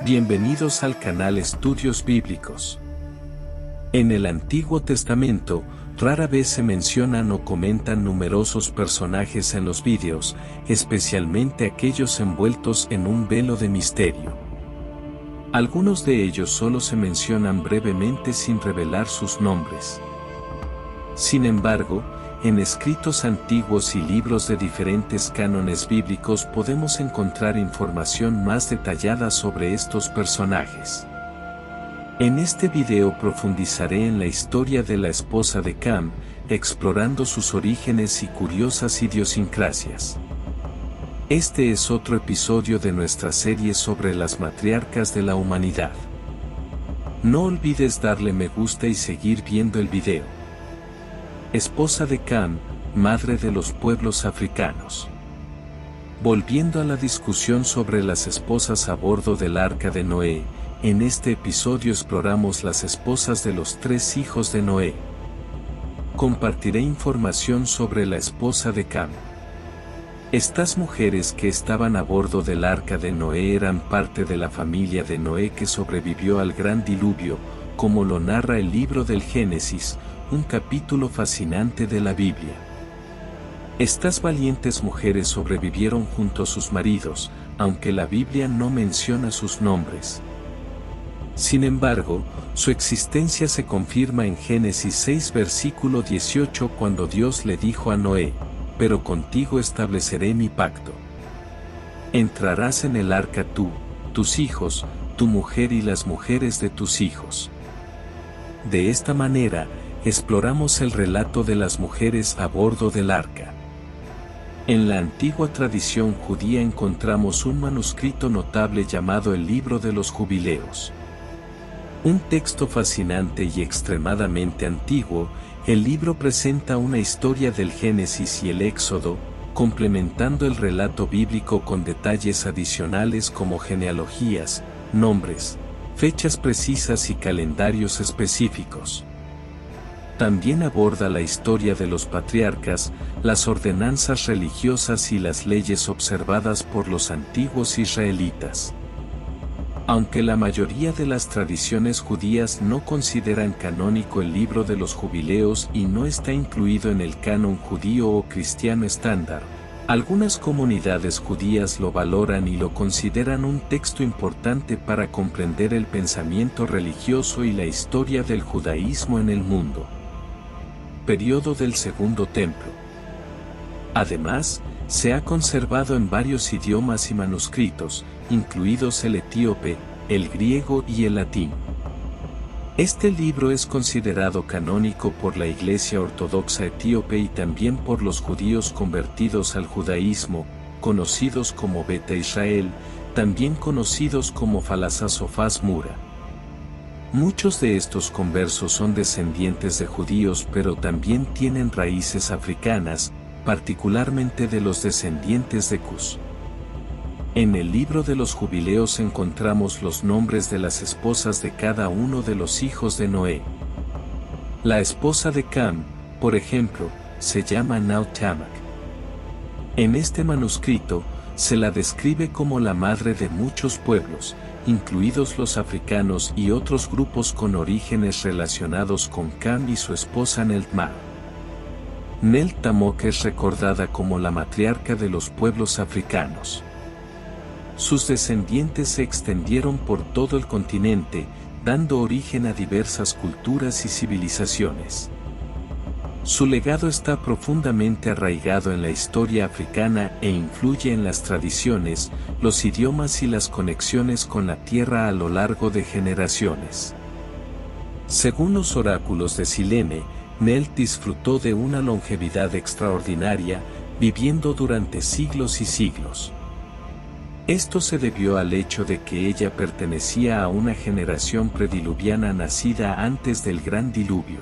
Bienvenidos al canal Estudios Bíblicos. En el Antiguo Testamento, rara vez se mencionan o comentan numerosos personajes en los vídeos, especialmente aquellos envueltos en un velo de misterio. Algunos de ellos solo se mencionan brevemente sin revelar sus nombres. Sin embargo, en escritos antiguos y libros de diferentes cánones bíblicos podemos encontrar información más detallada sobre estos personajes. En este video profundizaré en la historia de la esposa de Cam, explorando sus orígenes y curiosas idiosincrasias. Este es otro episodio de nuestra serie sobre las matriarcas de la humanidad. No olvides darle me gusta y seguir viendo el video. Esposa de Cam, madre de los pueblos africanos. Volviendo a la discusión sobre las esposas a bordo del Arca de Noé, en este episodio exploramos las esposas de los 3 hijos de Noé. Compartiré información sobre la esposa de Cam. Estas mujeres que estaban a bordo del Arca de Noé eran parte de la familia de Noé que sobrevivió al gran diluvio, como lo narra el libro del Génesis, un capítulo fascinante de la Biblia. Estas valientes mujeres sobrevivieron junto a sus maridos, aunque la Biblia no menciona sus nombres. Sin embargo, su existencia se confirma en Génesis 6 versículo 18 cuando Dios le dijo a Noé: «Pero contigo estableceré mi pacto. Entrarás en el arca tú, tus hijos, tu mujer y las mujeres de tus hijos». De esta manera, exploramos el relato de las mujeres a bordo del arca. En la antigua tradición judía encontramos un manuscrito notable llamado el Libro de los Jubileos. Un texto fascinante y extremadamente antiguo, el libro presenta una historia del Génesis y el Éxodo, complementando el relato bíblico con detalles adicionales como genealogías, nombres, fechas precisas y calendarios específicos. También aborda la historia de los patriarcas, las ordenanzas religiosas y las leyes observadas por los antiguos israelitas. Aunque la mayoría de las tradiciones judías no consideran canónico el Libro de los Jubileos y no está incluido en el canon judío o cristiano estándar, algunas comunidades judías lo valoran y lo consideran un texto importante para comprender el pensamiento religioso y la historia del judaísmo en el mundo. Periodo del Segundo Templo. Además, se ha conservado en varios idiomas y manuscritos, incluidos el etíope, el griego y el latín. Este libro es considerado canónico por la Iglesia Ortodoxa Etíope y también por los judíos convertidos al judaísmo, conocidos como Beta Israel, también conocidos como Falasas Mura. Muchos de estos conversos son descendientes de judíos pero también tienen raíces africanas, particularmente de los descendientes de Cus. En el Libro de los Jubileos encontramos los nombres de las esposas de cada uno de los hijos de Noé. La esposa de Cam, por ejemplo, se llama Nautamak. En este manuscrito, se la describe como la madre de muchos pueblos, incluidos los africanos y otros grupos con orígenes relacionados con Cam y su esposa Neltma. Neltamok es recordada como la matriarca de los pueblos africanos. Sus descendientes se extendieron por todo el continente, dando origen a diversas culturas y civilizaciones. Su legado está profundamente arraigado en la historia africana e influye en las tradiciones, los idiomas y las conexiones con la tierra a lo largo de generaciones. Según los oráculos de Silene, Nelt disfrutó de una longevidad extraordinaria, viviendo durante siglos y siglos. Esto se debió al hecho de que ella pertenecía a una generación prediluviana nacida antes del gran diluvio.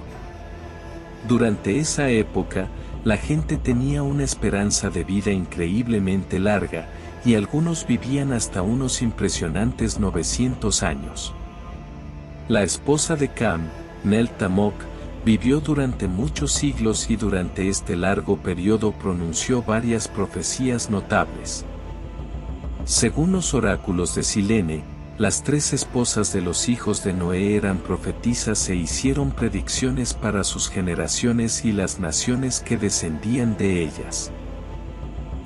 Durante esa época, la gente tenía una esperanza de vida increíblemente larga, y algunos vivían hasta unos impresionantes 900 años. La esposa de Cam, Neltamok, vivió durante muchos siglos y durante este largo periodo pronunció varias profecías notables. Según los oráculos de Silene, las 3 esposas de los hijos de Noé eran profetisas e hicieron predicciones para sus generaciones y las naciones que descendían de ellas.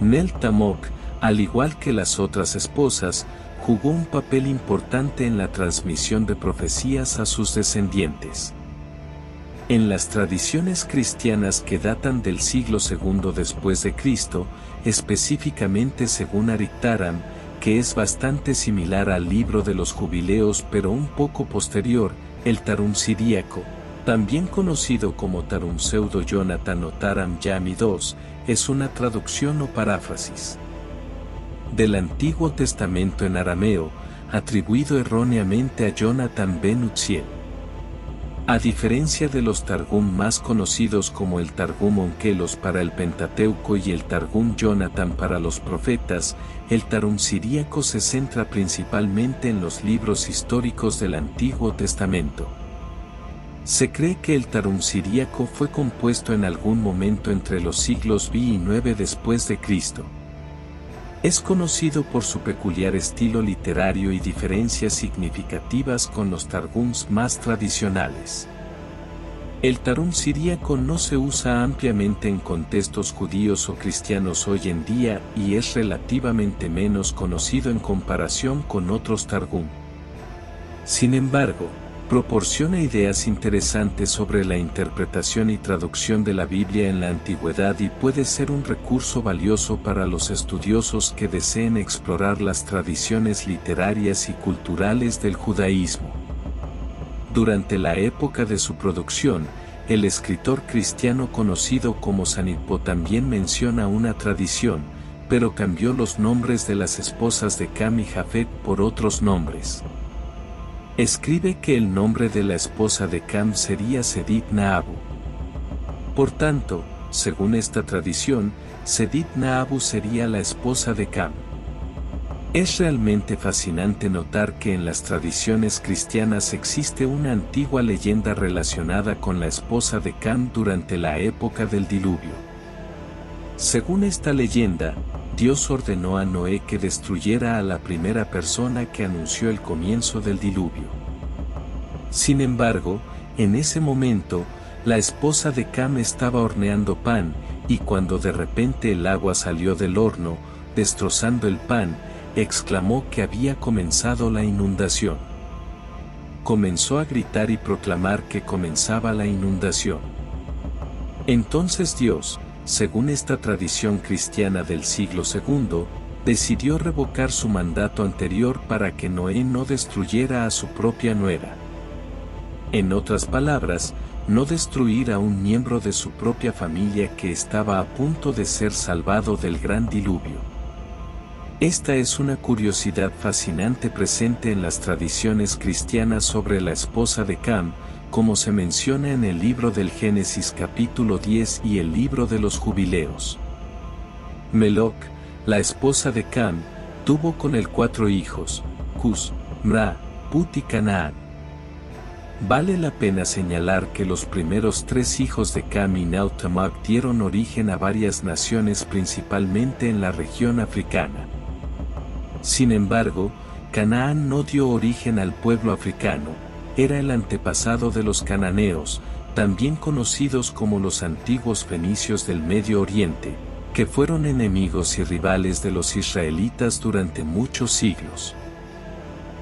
Nel Tamok, al igual que las otras esposas, jugó un papel importante en la transmisión de profecías a sus descendientes. En las tradiciones cristianas que datan del siglo II después de Cristo, específicamente según Arictaram, que es bastante similar al libro de los Jubileos pero un poco posterior, el Targum siríaco, también conocido como Targum Pseudo Jonathan o Taram Yami II, es una traducción o paráfrasis del Antiguo Testamento en arameo, atribuido erróneamente a Jonathan ben Uzziel. A diferencia de los Targum más conocidos como el Targum Onkelos para el Pentateuco y el Targum Jonathan para los profetas, el Targum siríaco se centra principalmente en los libros históricos del Antiguo Testamento. Se cree que el Targum siríaco fue compuesto en algún momento entre los siglos V y IX después de Cristo. Es conocido por su peculiar estilo literario y diferencias significativas con los Targums más tradicionales. El Targum siríaco no se usa ampliamente en contextos judíos o cristianos hoy en día y es relativamente menos conocido en comparación con otros Targum. Sin embargo, proporciona ideas interesantes sobre la interpretación y traducción de la Biblia en la antigüedad y puede ser un recurso valioso para los estudiosos que deseen explorar las tradiciones literarias y culturales del judaísmo. Durante la época de su producción, el escritor cristiano conocido como Sanilpo también menciona una tradición, pero cambió los nombres de las esposas de Cam y Jafet por otros nombres. Escribe que el nombre de la esposa de Cam sería Sedit Naabu. Por tanto, según esta tradición, Sedit Naabu sería la esposa de Cam. Es realmente fascinante notar que en las tradiciones cristianas existe una antigua leyenda relacionada con la esposa de Cam durante la época del diluvio. Según esta leyenda, Dios ordenó a Noé que destruyera a la primera persona que anunció el comienzo del diluvio. Sin embargo, en ese momento, la esposa de Cam estaba horneando pan, y cuando de repente el agua salió del horno, destrozando el pan, exclamó que había comenzado la inundación. Comenzó a gritar y proclamar que comenzaba la inundación. Entonces Dios, según esta tradición cristiana del siglo II, decidió revocar su mandato anterior para que Noé no destruyera a su propia nuera. En otras palabras, no destruir a un miembro de su propia familia que estaba a punto de ser salvado del gran diluvio. Esta es una curiosidad fascinante presente en las tradiciones cristianas sobre la esposa de Cam, como se menciona en el libro del Génesis capítulo 10 y el libro de los Jubileos. Meloc, la esposa de Cam, tuvo con él 4 hijos, Cus, Mra, Put y Canaán. Vale la pena señalar que los primeros 3 hijos de Cam y Nautamag dieron origen a varias naciones principalmente en la región africana. Sin embargo, Canaán no dio origen al pueblo africano, era el antepasado de los cananeos, también conocidos como los antiguos fenicios del Medio Oriente, que fueron enemigos y rivales de los israelitas durante muchos siglos.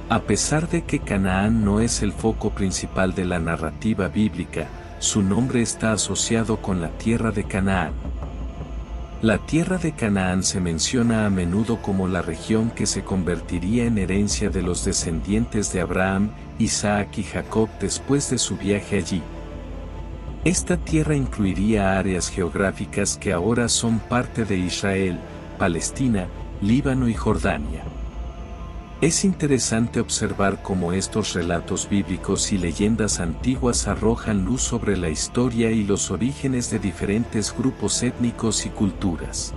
A pesar de que Canaán no es el foco principal de la narrativa bíblica, su nombre está asociado con la tierra de Canaán. La tierra de Canaán se menciona a menudo como la región que se convertiría en herencia de los descendientes de Abraham, Isaac y Jacob después de su viaje allí. Esta tierra incluiría áreas geográficas que ahora son parte de Israel, Palestina, Líbano y Jordania. Es interesante observar cómo estos relatos bíblicos y leyendas antiguas arrojan luz sobre la historia y los orígenes de diferentes grupos étnicos y culturas.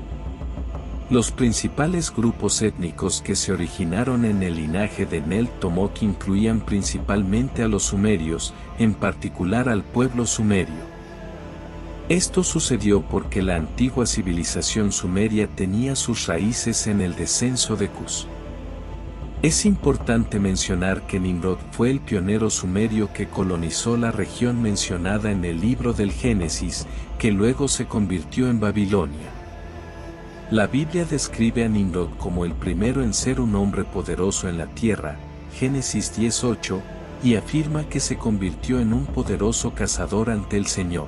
Los principales grupos étnicos que se originaron en el linaje de Nel Tomok incluían principalmente a los sumerios, en particular al pueblo sumerio. Esto sucedió porque la antigua civilización sumeria tenía sus raíces en el descenso de Cus. Es importante mencionar que Nimrod fue el pionero sumerio que colonizó la región mencionada en el libro del Génesis, que luego se convirtió en Babilonia. La Biblia describe a Nimrod como el primero en ser un hombre poderoso en la tierra, Génesis 10:8, y afirma que se convirtió en un poderoso cazador ante el Señor.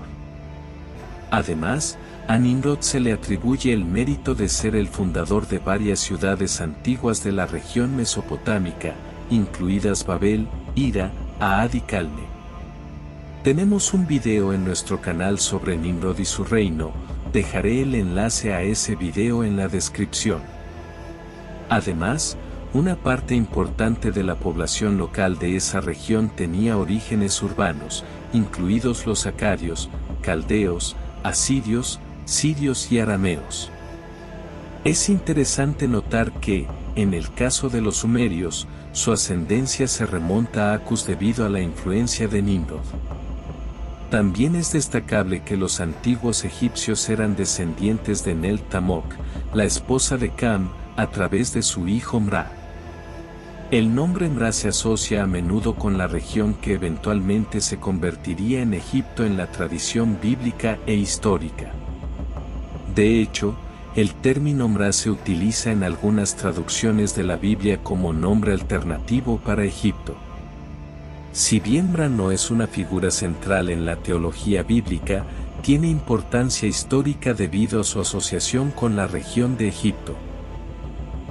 Además, a Nimrod se le atribuye el mérito de ser el fundador de varias ciudades antiguas de la región mesopotámica, incluidas Babel, Hira, Aad y Calne. Tenemos un video en nuestro canal sobre Nimrod y su reino, dejaré el enlace a ese video en la descripción. Además, una parte importante de la población local de esa región tenía orígenes urbanos, incluidos los acadios, caldeos, asirios, sirios y arameos. Es interesante notar que, en el caso de los sumerios, su ascendencia se remonta a Acus debido a la influencia de Nimrod. También es destacable que los antiguos egipcios eran descendientes de Nel Tamok, la esposa de Cam, a través de su hijo Mra. El nombre Mra se asocia a menudo con la región que eventualmente se convertiría en Egipto en la tradición bíblica e histórica. De hecho, el término Mra se utiliza en algunas traducciones de la Biblia como nombre alternativo para Egipto. Si bien Mra no es una figura central en la teología bíblica, tiene importancia histórica debido a su asociación con la región de Egipto.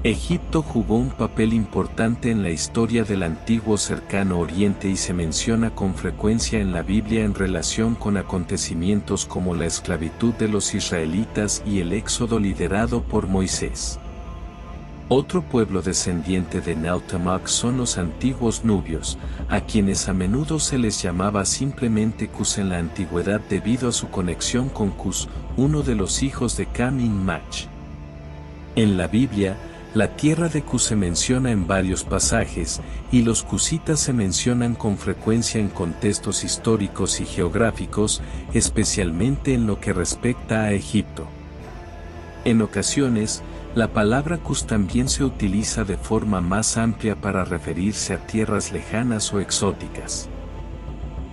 Egipto jugó un papel importante en la historia del antiguo Cercano Oriente y se menciona con frecuencia en la Biblia en relación con acontecimientos como la esclavitud de los israelitas y el éxodo liderado por Moisés. Otro pueblo descendiente de Nautamak son los antiguos nubios, a quienes a menudo se les llamaba simplemente Cus en la antigüedad debido a su conexión con Cus, uno de los hijos de Cam y Mach. En la Biblia, la tierra de Cus se menciona en varios pasajes, y los cusitas se mencionan con frecuencia en contextos históricos y geográficos, especialmente en lo que respecta a Egipto. En ocasiones, la palabra Cus también se utiliza de forma más amplia para referirse a tierras lejanas o exóticas.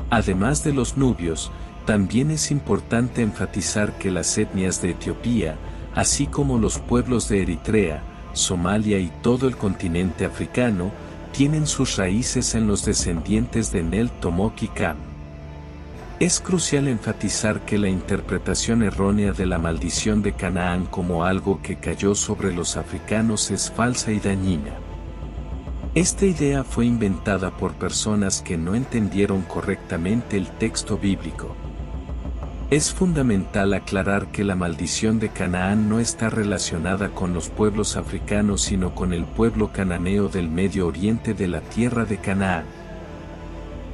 Además de los nubios, también es importante enfatizar que las etnias de Etiopía, así como los pueblos de Eritrea, Somalia y todo el continente africano, tienen sus raíces en los descendientes de Nel Tomok y Cam. Es crucial enfatizar que la interpretación errónea de la maldición de Canaán como algo que cayó sobre los africanos es falsa y dañina. Esta idea fue inventada por personas que no entendieron correctamente el texto bíblico. Es fundamental aclarar que la maldición de Canaán no está relacionada con los pueblos africanos sino con el pueblo cananeo del Medio Oriente de la tierra de Canaán.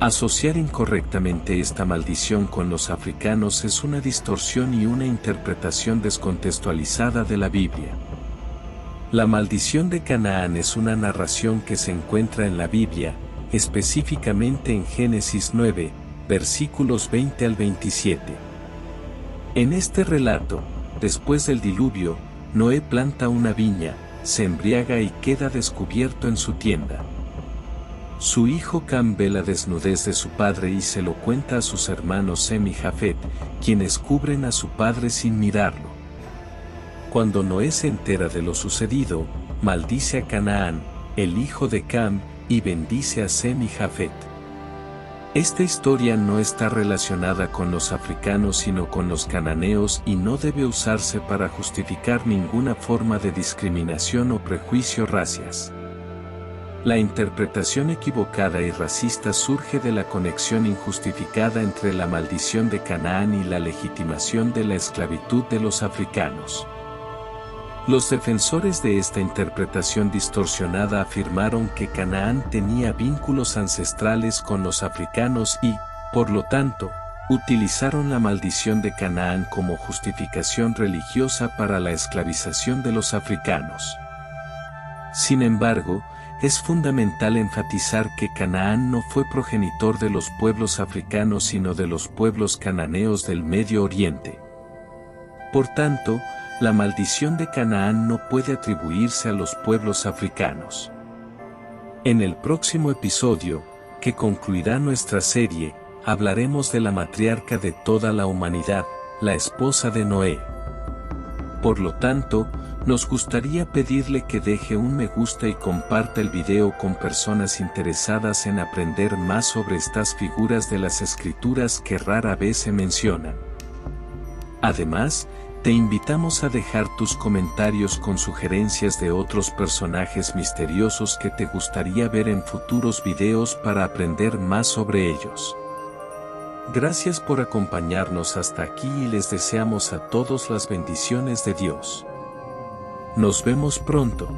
Asociar incorrectamente esta maldición con los africanos es una distorsión y una interpretación descontextualizada de la Biblia. La maldición de Canaán es una narración que se encuentra en la Biblia, específicamente en Génesis 9, versículos 20 al 27. En este relato, después del diluvio, Noé planta una viña, se embriaga y queda descubierto en su tienda. Su hijo Cam ve la desnudez de su padre y se lo cuenta a sus hermanos Sem y Jafet, quienes cubren a su padre sin mirarlo. Cuando Noé se entera de lo sucedido, maldice a Canaán, el hijo de Cam, y bendice a Sem y Jafet. Esta historia no está relacionada con los africanos sino con los cananeos y no debe usarse para justificar ninguna forma de discriminación o prejuicio racias. La interpretación equivocada y racista surge de la conexión injustificada entre la maldición de Canaán y la legitimación de la esclavitud de los africanos. Los defensores de esta interpretación distorsionada afirmaron que Canaán tenía vínculos ancestrales con los africanos y, por lo tanto, utilizaron la maldición de Canaán como justificación religiosa para la esclavización de los africanos. Sin embargo, es fundamental enfatizar que Canaán no fue progenitor de los pueblos africanos sino de los pueblos cananeos del Medio Oriente. Por tanto, la maldición de Canaán no puede atribuirse a los pueblos africanos. En el próximo episodio, que concluirá nuestra serie, hablaremos de la matriarca de toda la humanidad, la esposa de Noé. Por lo tanto, nos gustaría pedirle que deje un me gusta y comparta el video con personas interesadas en aprender más sobre estas figuras de las escrituras que rara vez se mencionan. Además, te invitamos a dejar tus comentarios con sugerencias de otros personajes misteriosos que te gustaría ver en futuros videos para aprender más sobre ellos. Gracias por acompañarnos hasta aquí y les deseamos a todos las bendiciones de Dios. Nos vemos pronto.